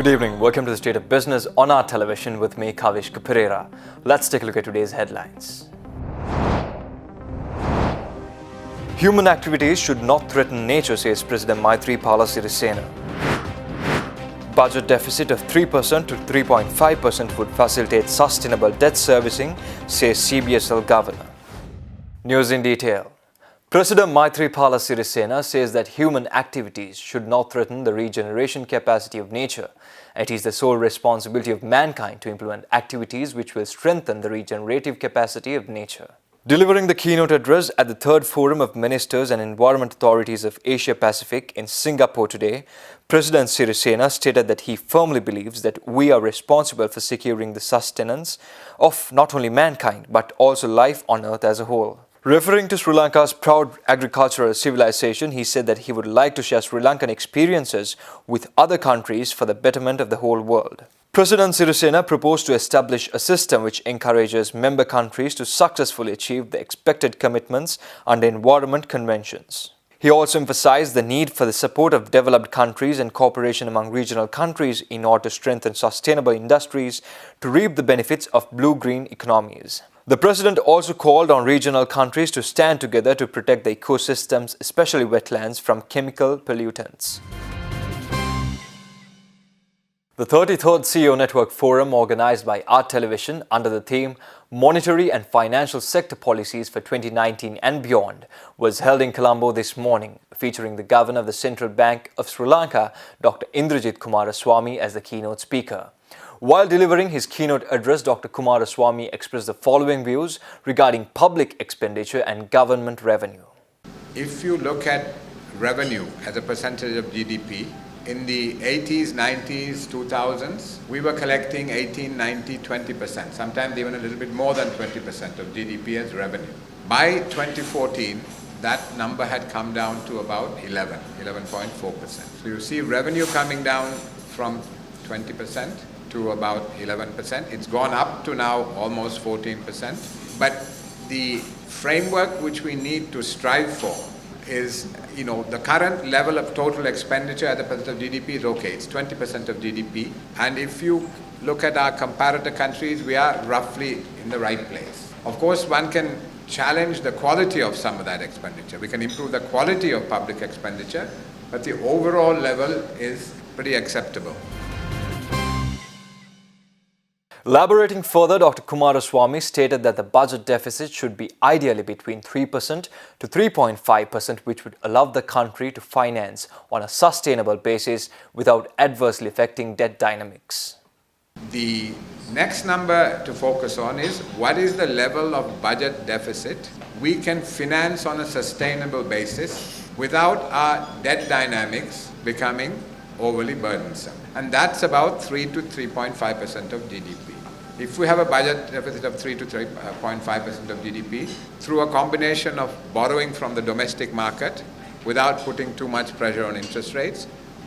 Good evening. Welcome to the State of Business on our television with me, Kavish Pereira. Let's take a look at today's headlines. Human activities should not threaten nature, says President Maithripala Sirisena. Budget deficit of 3% to 3.5% would facilitate sustainable debt servicing, says CBSL Governor. News in detail. President Maithripala Sirisena says that human activities should not threaten the regeneration capacity of nature. It is the sole responsibility of mankind to implement activities which will strengthen the regenerative capacity of nature. Delivering the keynote address at the third Forum of Ministers and Environment Authorities of Asia Pacific in Singapore today, President Sirisena stated that he firmly believes that we are responsible for securing the sustenance of not only mankind but also life on earth as a whole. Referring to Sri Lanka's proud agricultural civilization, he said that he would like to share Sri Lankan experiences with other countries for the betterment of the whole world. President Sirisena proposed to establish a system which encourages member countries to successfully achieve the expected commitments under environment conventions. He also emphasized the need for the support of developed countries and cooperation among regional countries in order to strengthen sustainable industries to reap the benefits of blue-green economies. The president also called on regional countries to stand together to protect the ecosystems, especially wetlands, from chemical pollutants. The 33rd CEO Network Forum, organized by Art Television under the theme Monetary and Financial Sector Policies for 2019 and Beyond, was held in Colombo this morning, featuring the Governor of the Central Bank of Sri Lanka, Dr. Indrajith Coomaraswamy, as the keynote speaker. While delivering his keynote address, Dr. Coomaraswamy expressed the following views regarding public expenditure and government revenue. If you look at revenue as a percentage of GDP, in the 80s, 90s, 2000s, we were collecting 18, 19, 20%, sometimes even a little bit more than 20% of GDP as revenue. By 2014, that number had come down to about 11.4%. So you see revenue coming down from 20% to about 11%. It's gone up to now almost 14%. But the framework which we need to strive for is, the current level of total expenditure as a percent of GDP is okay. It's 20% of GDP. And if you look at our comparator countries, we are roughly in the right place. Of course, one can challenge the quality of some of that expenditure. We can improve the quality of public expenditure, but the overall level is pretty acceptable. Elaborating further, Dr. Coomaraswamy stated that the budget deficit should be ideally between 3% to 3.5%, which would allow the country to finance on a sustainable basis without adversely affecting debt dynamics. The next number to focus on is what is the level of budget deficit we can finance on a sustainable basis without our debt dynamics becoming overly burdensome. And that's about 3 to 3.5% of GDP. If we have a budget deficit of 3 to 3.5% of GDP through a combination of borrowing from the domestic market without putting too much pressure on interest rates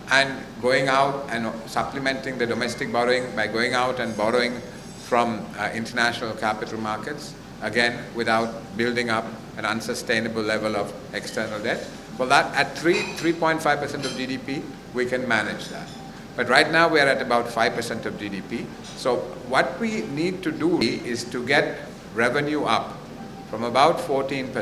and going out and supplementing the domestic borrowing by going out and borrowing from international capital markets, again without building up an unsustainable level of external debt, well, that at 3.5% of GDP, we can manage that. But right now we are at about 5% of GDP. So what we need to do is to get revenue up from about 14%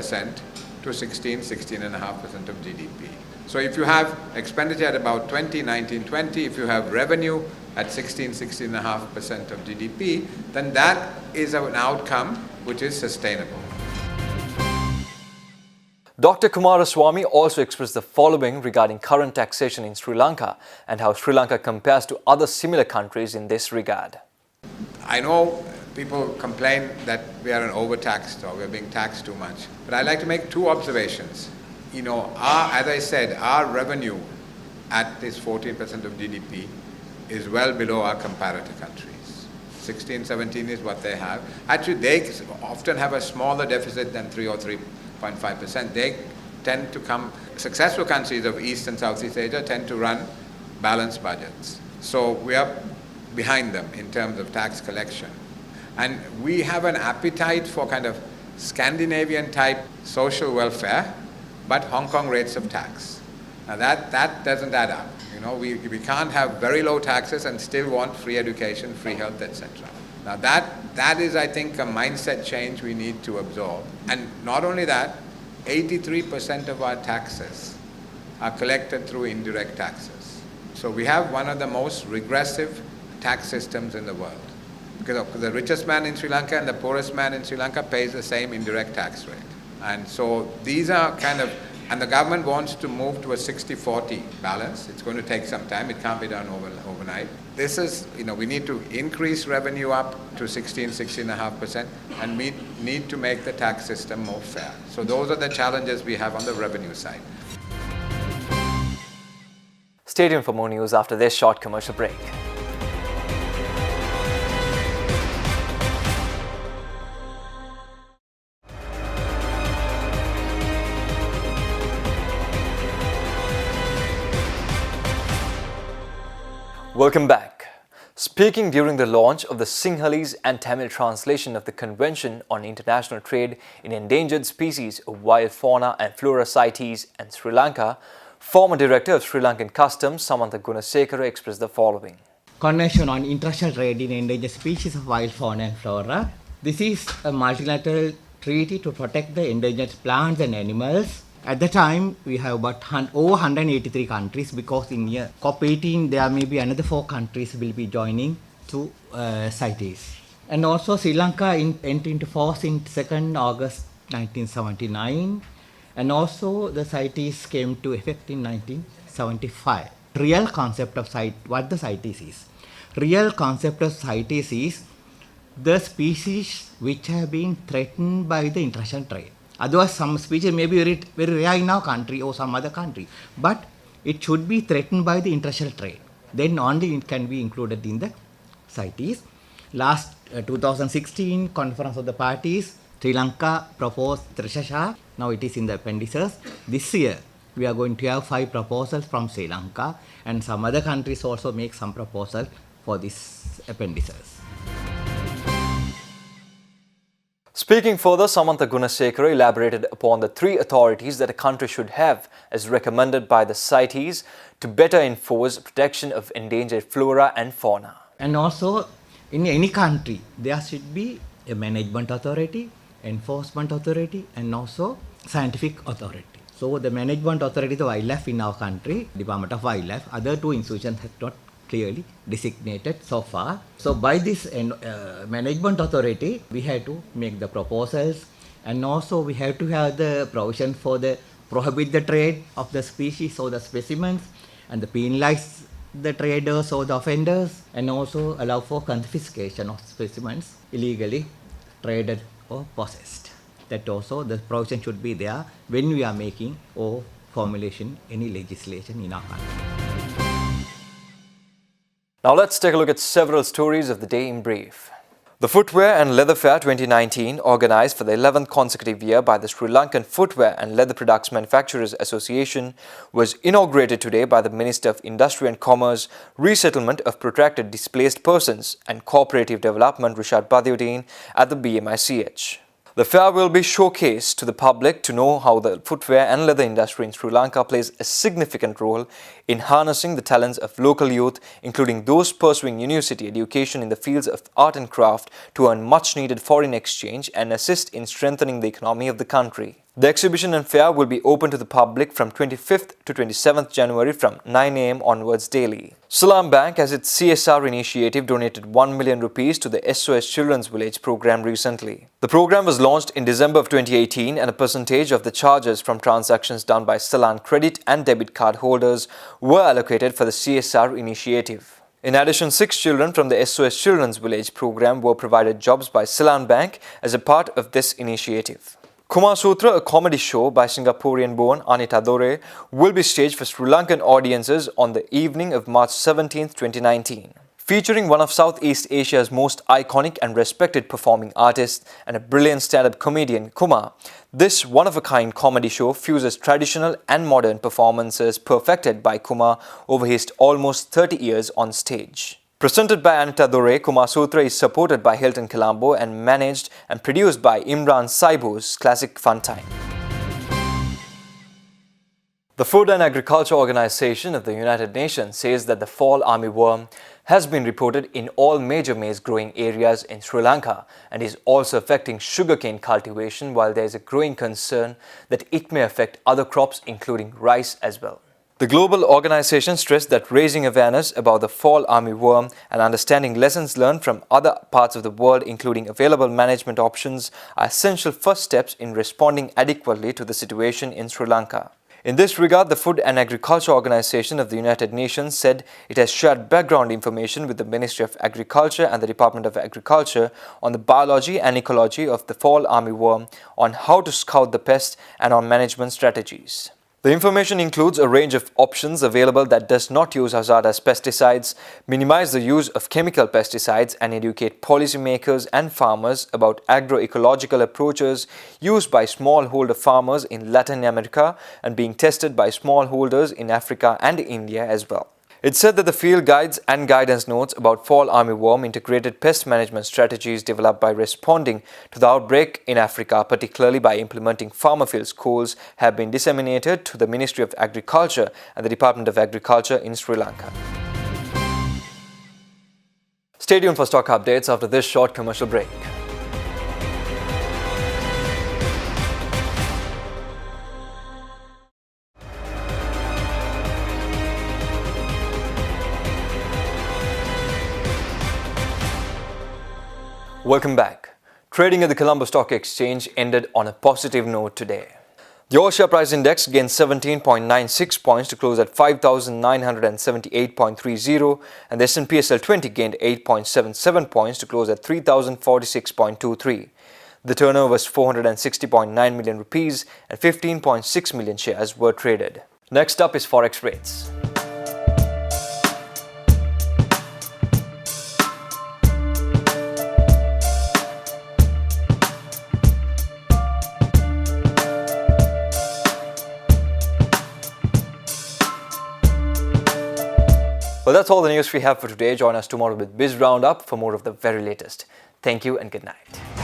to 16.5% of GDP. So if you have expenditure at about 19, 20, if you have revenue at 16.5% of GDP, then that is an outcome which is sustainable. Dr. Coomaraswamy also expressed the following regarding current taxation in Sri Lanka and how Sri Lanka compares to other similar countries in this regard. I know people complain that we are overtaxed or we're being taxed too much, but I'd like to make two observations. As I said, our revenue at this 14% of GDP is well below our comparator countries. 16, 17 is what they have. Actually, they often have a smaller deficit than 3 or 3.5%. They tend to successful countries of East and Southeast Asia tend to run balanced budgets. So we are behind them in terms of tax collection. And we have an appetite for kind of Scandinavian type social welfare, but Hong Kong rates of tax. Now that doesn't add up. You know, we can't have very low taxes and still want free education, free health, etc. Now that is, I think, a mindset change we need to absorb. And not only that, 83% of our taxes are collected through indirect taxes. So we have one of the most regressive tax systems in the world. Because the richest man in Sri Lanka and the poorest man in Sri Lanka pays the same indirect tax rate. And so these are kind of, and the government wants to move to a 60-40 balance. It's going to take some time. It can't be done overnight. This is, we need to increase revenue up to 16.5%, and we need to make the tax system more fair. So those are the challenges we have on the revenue side. Stay tuned for more news after this short commercial break. Welcome back. Speaking during the launch of the Sinhalese and Tamil translation of the Convention on International Trade in Endangered Species of Wild Fauna and Flora CITES and Sri Lanka, former Director of Sri Lankan Customs Samantha Gunasekara expressed the following. Convention on International Trade in Endangered Species of Wild Fauna and Flora. This is a multilateral treaty to protect the endangered plants and animals. At the time, we have about over 183 countries, because in year COP18 there may be another 4 countries will be joining to CITES. And also Sri Lanka entered into force in 2nd August 1979, and also the CITES came to effect in 1975. Real concept of what the CITES is. Real concept of CITES is the species which have been threatened by the international trade. Otherwise, some species may be very rare in our country or some other country, but it should be threatened by the international trade. Then only it can be included in the CITES. Last 2016 Conference of the Parties, Sri Lanka proposed Trishasha. Now it is in the appendices. This year, we are going to have 5 proposals from Sri Lanka, and some other countries also make some proposal for these appendices. Speaking further, Samantha Gunasekara elaborated upon the 3 authorities that a country should have as recommended by the CITES to better enforce protection of endangered flora and fauna. And also, in any country, there should be a management authority, enforcement authority, and also scientific authority. So the management authority, the wildlife in our country, Department of Wildlife, other 2 institutions have not clearly designated so far. So by this management authority, we have to make the proposals, and also we have to have the provision for the prohibit the trade of the species or the specimens, and the penalize the traders or the offenders, and also allow for confiscation of specimens illegally traded or possessed. That also the provision should be there when we are making or formulation any legislation in our country. Now let's take a look at several stories of the day in brief. The Footwear and Leather Fair 2019, organized for the 11th consecutive year by the Sri Lankan Footwear and Leather Products Manufacturers Association, was inaugurated today by the Minister of Industry and Commerce, Resettlement of Protracted Displaced Persons and Cooperative Development Rishad Badiuddin at the BMICH. The fair will be showcased to the public to know how the footwear and leather industry in Sri Lanka plays a significant role in harnessing the talents of local youth, including those pursuing university education in the fields of art and craft, to earn much needed foreign exchange and assist in strengthening the economy of the country. The exhibition and fair will be open to the public from 25th to 27th January from 9 am onwards daily. Salam Bank, as its CSR initiative, donated 1 million rupees to the SOS Children's Village program recently. The program was launched in December of 2018, and a percentage of the charges from transactions done by Salan credit and debit card holders were allocated for the CSR initiative. In addition, 6 children from the SOS Children's Village program were provided jobs by Salan Bank as a part of this initiative. Kumar Sutra, a comedy show by Singaporean-born Anita Dore, will be staged for Sri Lankan audiences on the evening of March 17, 2019. Featuring one of Southeast Asia's most iconic and respected performing artists and a brilliant stand-up comedian, Kumar, this one-of-a-kind comedy show fuses traditional and modern performances perfected by Kumar over his almost 30 years on stage. Presented by Anita Dore, Kumar Sutra is supported by Hilton Colombo and managed and produced by Imran Saibo's Classic Fun Time. The Food and Agriculture Organization of the United Nations says that the fall armyworm has been reported in all major maize growing areas in Sri Lanka and is also affecting sugarcane cultivation, while there is a growing concern that it may affect other crops including rice as well. The global organization stressed that raising awareness about the fall armyworm and understanding lessons learned from other parts of the world, including available management options, are essential first steps in responding adequately to the situation in Sri Lanka. In this regard, the Food and Agriculture Organization of the United Nations said it has shared background information with the Ministry of Agriculture and the Department of Agriculture on the biology and ecology of the fall armyworm, on how to scout the pest, and on management strategies. The information includes a range of options available that does not use hazardous pesticides, minimize the use of chemical pesticides, and educate policymakers and farmers about agroecological approaches used by smallholder farmers in Latin America and being tested by smallholders in Africa and India as well. It said that the field guides and guidance notes about fall armyworm integrated pest management strategies developed by responding to the outbreak in Africa, particularly by implementing farmer field schools, have been disseminated to the Ministry of Agriculture and the Department of Agriculture in Sri Lanka. Stay tuned for stock updates after this short commercial break. Welcome back. Trading at the Colombo Stock Exchange ended on a positive note today. The All-Share Price Index gained 17.96 points to close at 5,978.30, and the S&P SL 20 gained 8.77 points to close at 3,046.23. The turnover was 460.9 million rupees and 15.6 million shares were traded. Next up is Forex rates. Well, that's all the news we have for today. Join us tomorrow with Biz Roundup for more of the very latest. Thank you and good night.